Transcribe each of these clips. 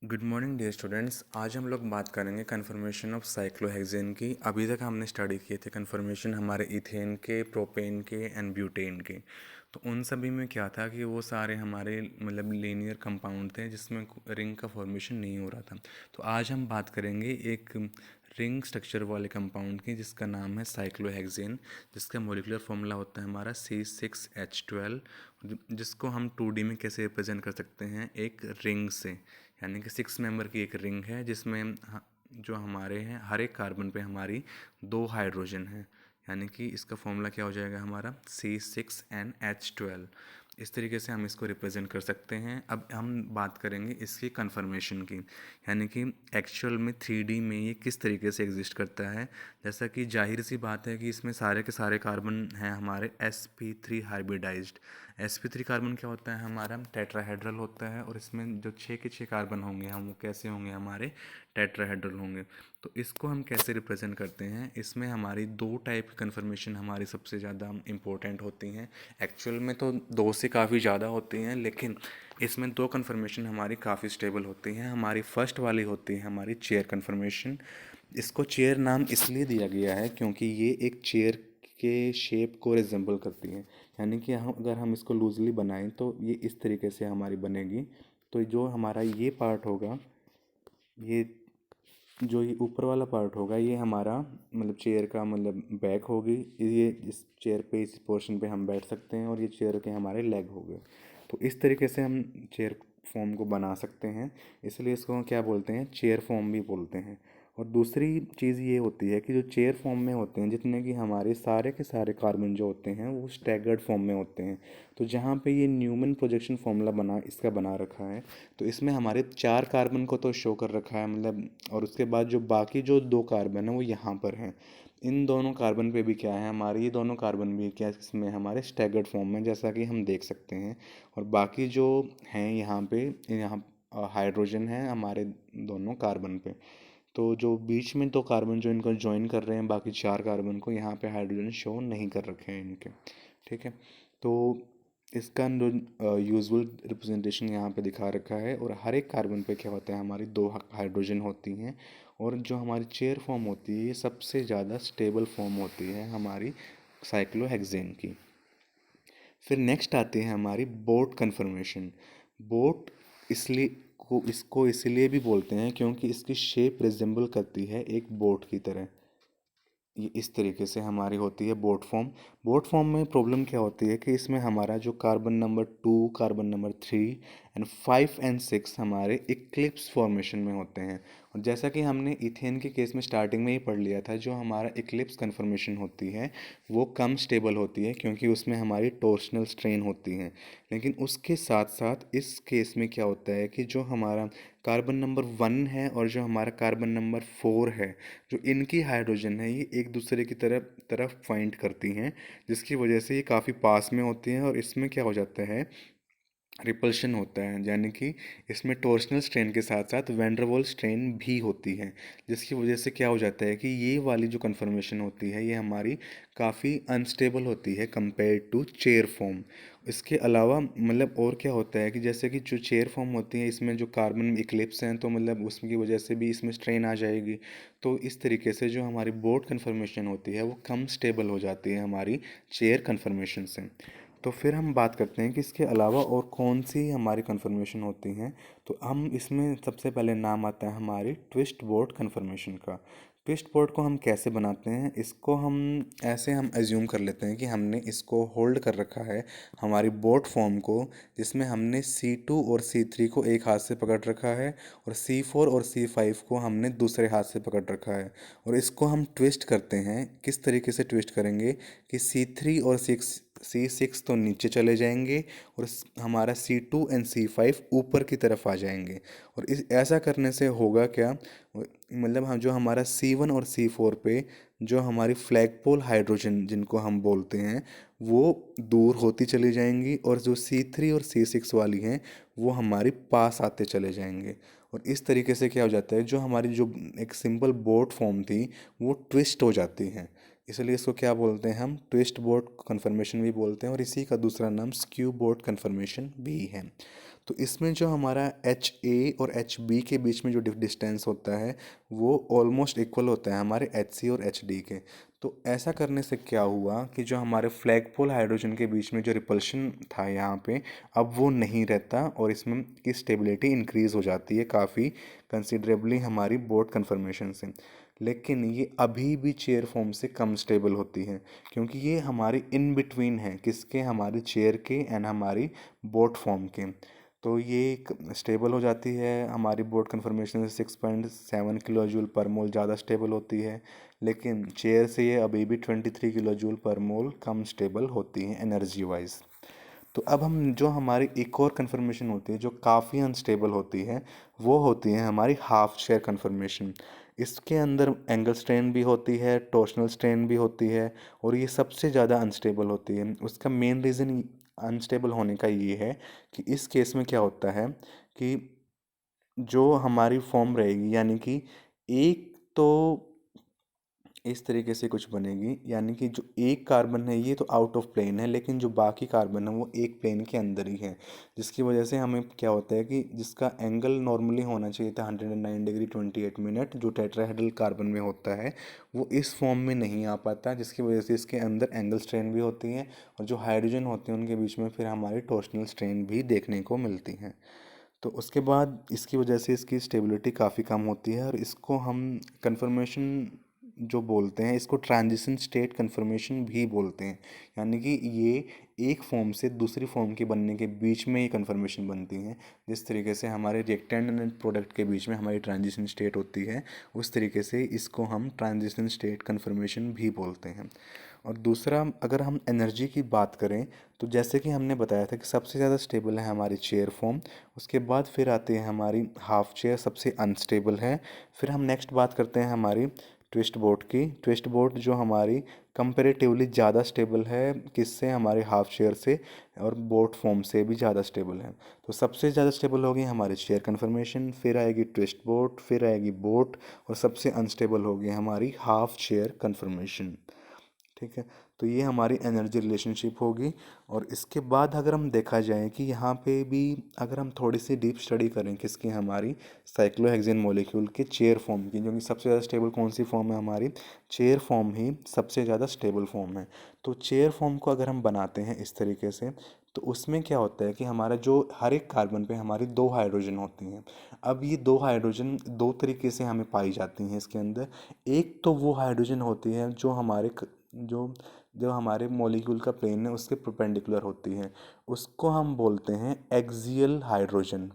Good morning dear students. आज हम लोग बात करेंगे कन्फर्मेशन ऑफ साइक्लोहेक्सेन की। अभी तक हमने स्टडी किए थे कन्फर्मेशन हमारे इथेन के, प्रोपेन के एंड ब्यूटेन के। तो उन सभी में क्या था कि वो सारे हमारे लीनियर कंपाउंड थे जिसमें रिंग का फॉर्मेशन नहीं हो रहा था। तो आज हम बात करेंगे एक रिंग स्ट्रक्चर वाले कंपाउंड की जिसका नाम है साइक्लोहेक्सेन, जिसका मोलिकुलर फॉर्मूला होता है हमारा C6H12, जिसको हम 2D में कैसे रिप्रेजेंट कर सकते हैं, एक रिंग से। यानी कि 6 मेंबर की एक रिंग है जिसमें जो हमारे हैं हर एक कार्बन पे हमारी 2 हाइड्रोजन हैं। यानी कि इसका फॉर्मूला क्या हो जाएगा हमारा C6NH12। इस तरीके से हम इसको रिप्रेजेंट कर सकते हैं। अब हम बात करेंगे इसकी कन्फर्मेशन की, यानी कि एक्चुअल में 3D में ये किस तरीके से एग्जिस्ट करता है। जैसा कि जाहिर सी बात है कि इसमें सारे के सारे कार्बन हैं हमारे sp3 हाइब्रिडाइज्ड। sp3 कार्बन क्या होता है हमारा टेट्राहेड्रल होता है, और इसमें जो 6 के 6 कार्बन होंगे हम वो कैसे होंगे हमारे टेट्राहेड्रल होंगे। तो इसको हम कैसे रिप्रेजेंट करते हैं, इसमें हमारी 2 टाइप की कन्फर्मेशन हमारी सबसे ज़्यादा इम्पोर्टेंट होती हैं। एक्चुअल में तो 2 से काफ़ी ज़्यादा होती हैं, लेकिन इसमें 2 कन्फर्मेशन हमारी काफ़ी स्टेबल होती हैं। हमारी फर्स्ट वाली होती है हमारी चेयर कन्फर्मेशन। इसको चेयर नाम इसलिए दिया गया है क्योंकि ये एक चेयर के शेप को रिजेंबल करती है। यानी कि हम अगर हम इसको लूजली बनाएं तो ये इस तरीके से हमारी बनेगी। तो जो हमारा ये पार्ट होगा, ये जो ये ऊपर वाला पार्ट होगा, ये हमारा चेयर का बैक होगी। ये इस चेयर पे, इस पोर्शन पे हम बैठ सकते हैं, और ये चेयर के हमारे लेग हो गए। तो इस तरीके से हम चेयर फॉर्म को बना सकते हैं। इसलिए इसको क्या बोलते हैं, चेयर फॉर्म भी बोलते हैं। और दूसरी चीज़ ये होती है कि जो चेयर फॉर्म में होते हैं, जितने कि हमारे सारे के सारे कार्बन जो होते हैं वो स्टैगर्ड फॉर्म में होते हैं। तो जहाँ पे ये न्यूमन प्रोजेक्शन फॉर्मूला बना रखा है, तो इसमें हमारे 4 कार्बन को तो शो कर रखा है, और उसके बाद जो बाकी जो 2 कार्बन है वो यहाँ पर हैं। इन दोनों कार्बन पे भी क्या है हमारे, ये दोनों कार्बन भी क्या इसमें हमारे स्टैगर्ड फॉर्म में, जैसा कि हम देख सकते हैं। और बाकी जो हैं यहाँ पे, यहाँ हाइड्रोजन है हमारे दोनों कार्बन पे। तो जो बीच में 2 कार्बन जो इनको ज्वाइन कर रहे हैं बाकी 4 कार्बन को, यहाँ पे हाइड्रोजन शो नहीं कर रखे हैं इनके। ठीक है। तो इसका जो यूजुअल रिप्रेजेंटेशन यहाँ पे दिखा रखा है, और हर एक कार्बन पे क्या होता है हमारी 2 हाइड्रोजन होती हैं। और जो हमारी चेयर फॉर्म होती है ये सबसे ज़्यादा स्टेबल फॉर्म होती है हमारी साइक्लोहेक्सेन की। फिर नेक्स्ट आती है हमारी बोट कन्फर्मेशन। बोट इसको इसलिए भी बोलते हैं क्योंकि इसकी शेप रिजेंबल करती है एक बोट की तरह। ये इस तरीके से हमारी होती है बोट फॉर्म। बोट फॉर्म में प्रॉब्लम क्या होती है कि इसमें हमारा जो carbon number 2, carbon number 3 and 5 and 6 हमारे इक्लिप्स फॉर्मेशन में होते हैं। और जैसा कि हमने इथेन के केस में स्टार्टिंग में ही पढ़ लिया था, जो हमारा इक्लिप्स कन्फर्मेशन होती है वो कम स्टेबल होती है क्योंकि उसमें हमारी टॉर्शनल स्ट्रेन होती है। लेकिन उसके साथ साथ इस केस में क्या होता है कि जो हमारा कार्बन नंबर 1 है और जो हमारा कार्बन नंबर 4 है, जो इनकी हाइड्रोजन है ये एक दूसरे की तरफ तरफ पॉइंट करती हैं, जिसकी वजह से ये काफ़ी पास में होती हैं। और इसमें क्या हो जाता है, रिपल्शन होता है। यानी कि इसमें टॉर्शनल स्ट्रेन के साथ साथ वैन स्ट्रेन भी होती है, जिसकी वजह से क्या हो जाता है कि ये वाली जो कन्फर्मेशन होती है ये हमारी काफ़ी अनस्टेबल होती है कंपेयर टू चेयर फॉर्म। इसके अलावा और क्या होता है कि जैसे कि जो चेयर फॉर्म होती है इसमें जो कार्बन इक्लिप्स हैं, तो उसकी वजह से भी इसमें स्ट्रेन आ जाएगी। तो इस तरीके से जो हमारी बोट कन्फर्मेशन होती है वो कम स्टेबल हो जाती है हमारी चेयर कन्फर्मेशन से। तो फिर हम बात करते हैं कि इसके अलावा और कौन सी हमारी कन्फर्मेशन होती हैं। तो हम इसमें सबसे पहले नाम आता है हमारी ट्विस्ट बोट कन्फर्मेशन का। ट्विस्ट बोट को हम कैसे बनाते हैं, इसको हम ऐसे हम एज्यूम कर लेते हैं कि हमने इसको होल्ड कर रखा है हमारी बोट फॉर्म को, जिसमें हमने C2 और C3 को एक हाथ से पकड़ रखा है, और C4 और C5 को हमने दूसरे हाथ से पकड़ रखा है। और इसको हम ट्विस्ट करते हैं। किस तरीके से ट्विस्ट करेंगे कि C3 और C6 तो नीचे चले जाएंगे, और हमारा C2 एंड C5 ऊपर की तरफ आ जाएंगे। और इस ऐसा करने से होगा क्या, हम जो हमारा C1 और C4 पे जो हमारी फ्लैगपोल हाइड्रोजन जिनको हम बोलते हैं वो दूर होती चली जाएंगी, और जो C3 और C6 वाली हैं वो हमारी पास आते चले जाएंगे। और इस तरीके से क्या हो जाता है, जो हमारी जो एक सिंपल बोट फॉर्म थी वो ट्विस्ट हो जाती है। इसलिए इसको क्या बोलते हैं, हम ट्विस्ट बोट कन्फर्मेशन भी बोलते हैं, और इसी का दूसरा नाम स्क्यू बोट कन्फर्मेशन भी है। तो इसमें जो हमारा एच ए और एच बी के बीच में जो डिस्टेंस होता है वो ऑलमोस्ट इक्वल होता है हमारे एच सी और एच डी के। तो ऐसा करने से क्या हुआ कि जो हमारे फ्लैगपोल हाइड्रोजन के बीच में जो रिपल्शन था यहाँ पे, अब वो नहीं रहता और इसमें की स्टेबिलिटी इंक्रीज़ हो जाती है काफ़ी कंसिडरेबली हमारी बोट कन्फर्मेशन से। लेकिन ये अभी भी चेयर फॉर्म से कम स्टेबल होती है, क्योंकि ये हमारी इन बिटवीन है किसके, हमारी चेयर के एंड हमारी बोट फॉर्म के। तो ये स्टेबल हो जाती है हमारी बोट कन्फर्मेशन से 6.7 किलो जूल पर मोल ज़्यादा स्टेबल होती है, लेकिन चेयर से ये अभी भी 23 किलो जूल पर मोल कम स्टेबल होती है एनर्जी वाइज। तो अब हम जो हमारी एक और कन्फर्मेशन होती है जो काफ़ी अनस्टेबल होती है, वो होती है हमारी हाफ शेयर कन्फर्मेशन। इसके अंदर एंगल स्ट्रेन भी होती है, टॉर्शनल स्ट्रेन भी होती है, और ये सबसे ज़्यादा अनस्टेबल होती है। उसका मेन रीज़न अनस्टेबल होने का ये है कि इस केस में क्या होता है कि जो हमारी फॉर्म रहेगी, यानी कि एक तो इस तरीके से कुछ बनेगी, यानी कि जो एक कार्बन है ये तो आउट ऑफ प्लेन है, लेकिन जो बाकी कार्बन है वो एक प्लेन के अंदर ही है, जिसकी वजह से हमें क्या होता है कि जिसका एंगल नॉर्मली होना चाहिए था 109 डिग्री 28 मिनट जो टेट्राहेड्रल कार्बन में होता है, वो इस फॉर्म में नहीं आ पाता, जिसकी वजह से इसके अंदर एंगल स्ट्रेन भी होती है, और जो हाइड्रोजन होते हैं उनके बीच में फिर हमारी टॉर्शनल स्ट्रेन भी देखने को मिलती है। तो उसके बाद इसकी वजह से इसकी स्टेबिलिटी काफ़ी कम होती है, और इसको हम कन्फर्मेशन जो बोलते हैं इसको ट्रांजिशन स्टेट कन्फर्मेशन भी बोलते हैं। यानी कि ये एक फॉर्म से दूसरी फॉर्म के बनने के बीच में ये कन्फर्मेशन बनती हैं। जिस तरीके से हमारे रिएक्टेंट एंड प्रोडक्ट के बीच में हमारी ट्रांजिशन स्टेट होती है, उस तरीके से इसको हम ट्रांजिशन स्टेट कन्फर्मेशन भी बोलते हैं। और दूसरा, अगर हम एनर्जी की बात करें तो जैसे कि हमने बताया था कि सबसे ज़्यादा स्टेबल है हमारी चेयर फॉर्म, उसके बाद फिर आती है हमारी हाफ चेयर, सबसे अनस्टेबल है। फिर हम नेक्स्ट बात करते हैं हमारी ट्विस्ट बोट की। ट्विस्ट बोट जो हमारी कंपेरेटिवली ज़्यादा स्टेबल है, किससे, हमारे हाफ चेयर से, और बोट फॉर्म से भी ज़्यादा स्टेबल है। तो सबसे ज़्यादा स्टेबल होगी हमारी चेयर कन्फर्मेशन, फिर आएगी ट्विस्ट बोट, फिर आएगी बोट, और सबसे अनस्टेबल होगी हमारी हाफ चेयर कन्फर्मेशन। ठीक है, तो ये हमारी एनर्जी रिलेशनशिप होगी। और इसके बाद अगर हम देखा जाए कि यहाँ पे भी अगर हम थोड़ी सी डीप स्टडी करें किसकी, हमारी साइक्लोहेक्सेन मॉलिक्यूल के चेयर फॉर्म की, क्योंकि सबसे ज़्यादा स्टेबल कौन सी फॉर्म है, हमारी चेयर फॉर्म ही सबसे ज़्यादा स्टेबल फॉर्म है। तो चेयर फॉर्म को अगर हम बनाते हैं इस तरीके से, तो उसमें क्या होता है कि हमारा जो हर एक कार्बन पे हमारी दो हाइड्रोजन होती हैं। अब ये दो हाइड्रोजन दो तरीके से हमें पाई जाती हैं इसके अंदर। एक तो वो हाइड्रोजन होती है जो हमारे जो जो हमारे मॉलिक्यूल का प्लेन है उसके परपेंडिकुलर होती है, उसको हम बोलते हैं एक्सियल हाइड्रोजन।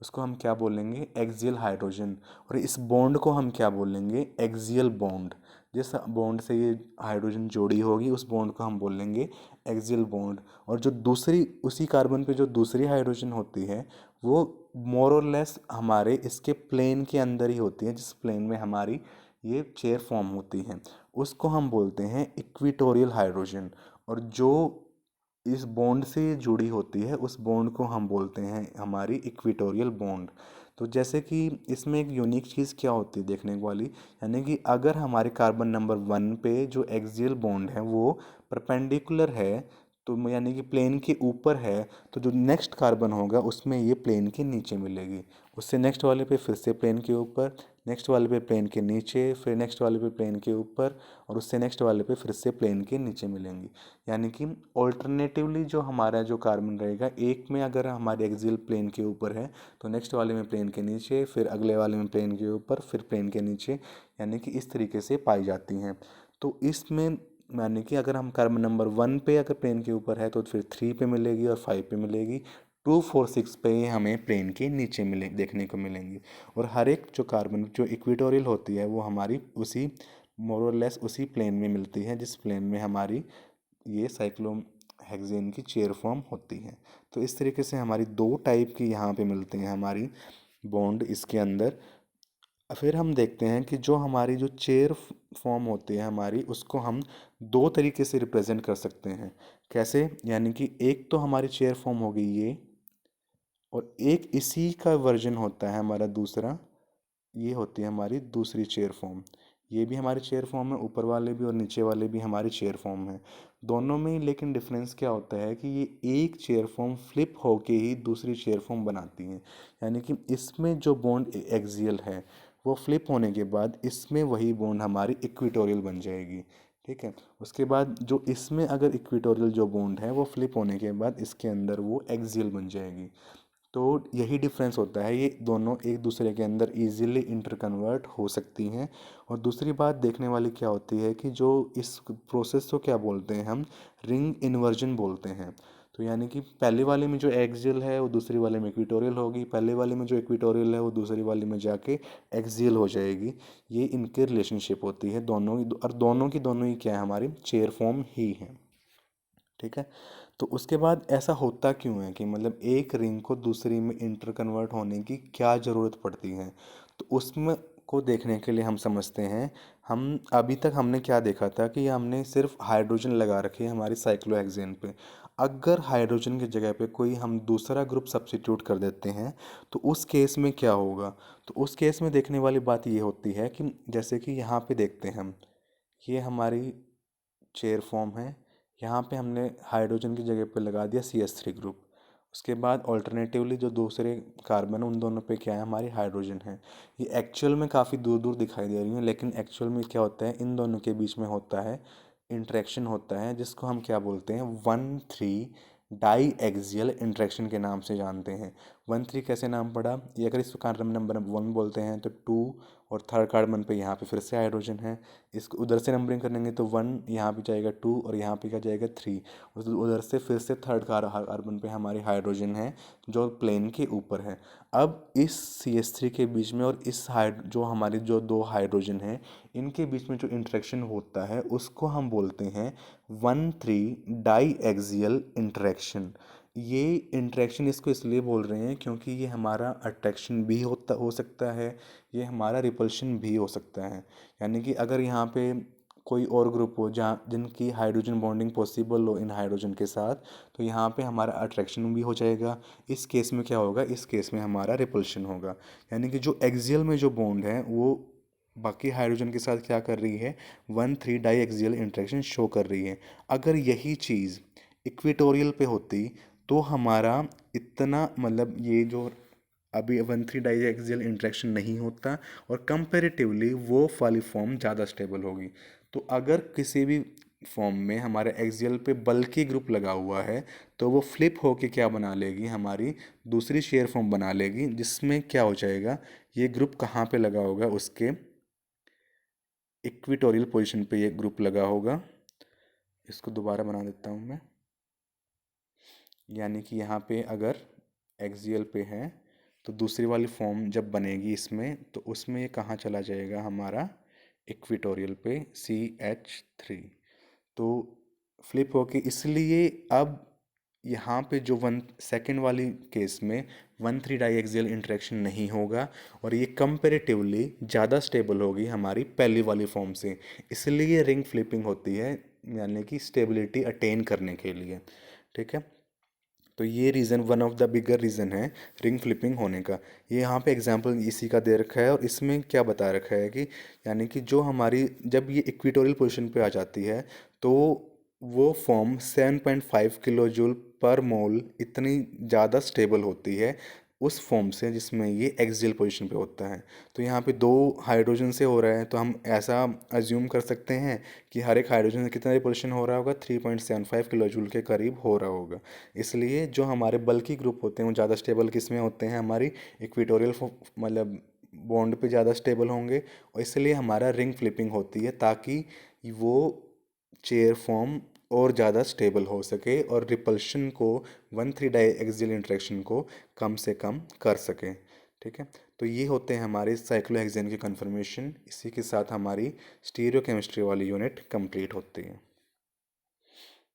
उसको हम क्या बोलेंगे, एक्सियल हाइड्रोजन। और इस बॉन्ड को हम क्या बोलेंगे, एक्सियल बॉन्ड। जिस बॉन्ड से ये हाइड्रोजन जोड़ी होगी उस बॉन्ड को हम बोलेंगे एक्सियल बॉन्ड। और जो दूसरी उसी कार्बन पे जो दूसरी हाइड्रोजन होती है वो मोर और लेस हमारे इसके प्लेन के अंदर ही होती है, जिस प्लेन में हमारी ये चेयर फॉर्म होती हैं, उसको हम बोलते हैं इक्विटोरियल हाइड्रोजन। और जो इस बॉन्ड से जुड़ी होती है उस बॉन्ड को हम बोलते हैं हमारी इक्विटोरियल बॉन्ड। तो जैसे कि इसमें एक यूनिक चीज़ क्या होती है देखने वाली, यानी कि अगर हमारे कार्बन नंबर 1 पे जो एक्सियल बॉन्ड है वो परपेंडिकुलर है, तो यानी कि प्लेन के ऊपर है, तो जो नेक्स्ट कार्बन होगा उसमें ये प्लेन के नीचे मिलेगी। उससे नेक्स्ट वाले पे फिर से प्लेन के ऊपर, नेक्स्ट वाले पे प्लेन के नीचे, फिर नेक्स्ट वाले पे प्लेन के ऊपर, और उससे नेक्स्ट वाले पे फिर से प्लेन के नीचे मिलेंगी। यानी कि ऑल्टरनेटिवली जो हमारा जो कार्बन रहेगा, एक में अगर हमारे एक्सियल प्लेन के ऊपर है तो नेक्स्ट वाले में प्लेन के नीचे, फिर अगले वाले में प्लेन के ऊपर, फिर प्लेन के नीचे, यानी कि इस तरीके से पाई जाती हैं। तो इसमें यानी कि अगर हम कार्बन नंबर 1 पे अगर प्लेन के ऊपर है तो फिर 3 पे मिलेगी और 5 पे मिलेगी, 2 4 6 पे ये हमें प्लेन के नीचे मिले देखने को मिलेंगी। और हर एक जो कार्बन जो इक्वेटोरियल होती है वो हमारी उसी मोर और लेस उसी प्लेन में मिलती है जिस प्लेन में हमारी ये साइक्लोहेक्सेन की चेयर फॉर्म होती है। तो इस तरीके से हमारी दो टाइप की यहाँ पे मिलती हैं हमारी बॉन्ड इसके अंदर। फिर हम देखते हैं कि जो हमारी जो चेयर फॉर्म होती है हमारी, उसको हम दो तरीके से रिप्रेजेंट कर सकते हैं। कैसे, यानी कि एक तो हमारी चेयर फॉर्म होगी ये, और एक इसी का वर्जन होता है हमारा दूसरा, ये होती है हमारी दूसरी चेयर फॉर्म। ये भी हमारी चेयर फॉर्म है, ऊपर वाले भी और नीचे वाले भी हमारी चेयर फॉर्म है। दोनों में लेकिन डिफरेंस क्या होता है कि ये एक चेयर फॉर्म फ्लिप होके ही दूसरी चेयर फॉर्म बनाती हैं। यानी कि इसमें जो बॉन्ड एक्सियल है वो फ्लिप होने के बाद इसमें वही बॉन्ड हमारी इक्वेटोरियल बन जाएगी। ठीक है। उसके बाद जो इसमें अगर इक्वेटोरियल जो बॉन्ड है वो फ्लिप होने के बाद इसके अंदर वो एक्सियल बन जाएगी। तो यही डिफरेंस होता है, ये दोनों एक दूसरे के अंदर इजीली इंटरकन्वर्ट हो सकती हैं। और दूसरी बात देखने वाली क्या होती है कि जो इस प्रोसेस को क्या बोलते हैं हम, रिंग इन्वर्जन बोलते हैं। तो यानी कि पहले वाले में जो एक्सियल है वो दूसरी वाले में इक्वेटोरियल होगी, पहले वाले में जो इक्वेटोरियल है वो दूसरी वाले में जाके एक्सियल हो जाएगी। ये इनके रिलेशनशिप होती है दोनों ही, और दोनों ही क्या है, हमारी चेयर फॉर्म ही है। ठीक है। तो उसके बाद ऐसा होता क्यों है कि मतलब एक रिंग को दूसरी में इंटर कन्वर्ट होने की क्या ज़रूरत पड़ती है, तो उसमें को देखने के लिए हम समझते हैं, हम अभी तक हमने क्या देखा था कि हमने सिर्फ हाइड्रोजन लगा रखे हैं हमारी साइक्लोहेक्सेन पे। अगर हाइड्रोजन की जगह पे कोई हम दूसरा ग्रुप सब्स्टिट्यूट कर देते हैं तो उस केस में क्या होगा। तो उस केस में देखने वाली बात ये होती है कि जैसे कि यहाँ पे देखते हैं हम, ये हमारी चेयर फॉर्म है, यहाँ पे हमने हाइड्रोजन की जगह पे लगा दिया CH3 ग्रुप। उसके बाद ऑल्टरनेटिवली जो दूसरे कार्बन है उन दोनों पे क्या है, हमारी हाइड्रोजन है। ये एक्चुअल में काफ़ी दूर दूर दिखाई दे रही हैं, लेकिन एक्चुअल में क्या होता है, इन दोनों के बीच में होता है इंटरेक्शन होता है, जिसको हम क्या बोलते हैं, 1,3 डाई एक्सियल इंटरेक्शन के नाम से जानते हैं। 1,3 कैसे नाम पड़ा, ये अगर इसको कार्बन नंबर 1 बोलते हैं तो 2 और थर्ड कार्बन पे यहाँ पे फिर से हाइड्रोजन है। इसको उधर से नंबरिंग करेंगे तो 1 यहाँ पे जाएगा, 2 और यहाँ पे क्या जाएगा, 3। उधर से फिर से थर्ड कार्बन पे हमारी हाइड्रोजन है जो प्लेन के ऊपर है। अब इस CH3 के बीच में और इस जो हमारी जो दो हाइड्रोजन है इनके बीच में जो इंटरेक्शन होता है उसको हम बोलते हैं 1,3 डाई एक्सियल इंटरेक्शन। ये इंटरेक्शन इसको इसलिए बोल रहे हैं क्योंकि ये हमारा अट्रैक्शन भी हो सकता है, ये हमारा रिपल्शन भी हो सकता है। यानी कि अगर यहाँ पे कोई और ग्रुप हो जहाँ जिनकी हाइड्रोजन बॉन्डिंग पॉसिबल हो इन हाइड्रोजन के साथ, तो यहाँ पे हमारा अट्रैक्शन भी हो जाएगा। इस केस में क्या होगा, इस केस में हमारा रिपल्शन होगा। यानी कि जो एक्सियल में जो बॉन्ड है वो बाकी हाइड्रोजन के साथ क्या कर रही है, 1,3 डाई एक्सियल इंटरेक्शन शो कर रही है। अगर यही चीज़ इक्वेटोरियल पे होती तो हमारा इतना मतलब ये जो अभी 1,3 डाई एक्सियल इंटरेक्शन नहीं होता और कंपैरेटिवली वो वाली फॉर्म ज़्यादा स्टेबल होगी। तो अगर किसी भी फॉर्म में हमारे एक्सियल पे बल्कि ग्रुप लगा हुआ है तो वो फ्लिप होके क्या बना लेगी, हमारी दूसरी शेयर फॉर्म बना लेगी, जिसमें क्या हो जाएगा, ये ग्रुप कहाँ पे लगा होगा, उसके इक्विटोरियल पोजीशन पे ये ग्रुप लगा होगा। इसको दोबारा बना देता हूँ मैं। यानी कि यहाँ पे अगर एक्सियल पे है तो दूसरी वाली फॉर्म जब बनेगी इसमें तो उसमें ये कहाँ चला जाएगा, हमारा इक्विटोरियल पे CH3। तो फ्लिप होके इसलिए अब यहाँ पे जो वन सेकेंड वाली केस में 1,3 डाई एक्सियल इंटरेक्शन नहीं होगा और ये कंपेरेटिवली ज़्यादा स्टेबल होगी हमारी पहली वाली फॉर्म से। इसलिए रिंग फ्लिपिंग होती है, यानी कि स्टेबिलिटी अटेन करने के लिए। ठीक है। तो ये reason one of the bigger reason है रिंग फ्लिपिंग होने का। ये यहाँ पे एग्जांपल इसी का दे रखा है और इसमें क्या बता रखा है कि यानी कि जो हमारी जब ये इक्वेटोरियल पोजीशन पे आ जाती है तो वो फॉर्म 7.5 किलो जूल पर मोल इतनी ज़्यादा स्टेबल होती है उस फॉर्म से जिसमें ये एक्सियल पोजीशन पे होता है। तो यहाँ पे दो हाइड्रोजन से हो रहा है तो हम ऐसा अज्यूम कर सकते हैं कि हर एक हाइड्रोजन से कितना रिपल्शन हो रहा होगा, 3.75 किलो जूल के करीब हो रहा होगा। इसलिए जो हमारे बल्कि ग्रुप होते हैं वो ज़्यादा स्टेबल किस में होते हैं, हमारी इक्वेटोरियल मतलब बॉन्ड पे ज़्यादा स्टेबल होंगे और इसलिए हमारा रिंग फ्लिपिंग होती है ताकि वो चेयर फॉर्म और ज़्यादा स्टेबल हो सके और रिपल्शन को 1,3 डाई एक्सियल इंटरेक्शन को कम से कम कर सके। ठीक है। तो ये होते हैं हमारे साइक्लोहेक्सेन के कन्फर्मेशन। इसी के साथ हमारी स्टीरियो केमिस्ट्री वाली यूनिट कंप्लीट होती है।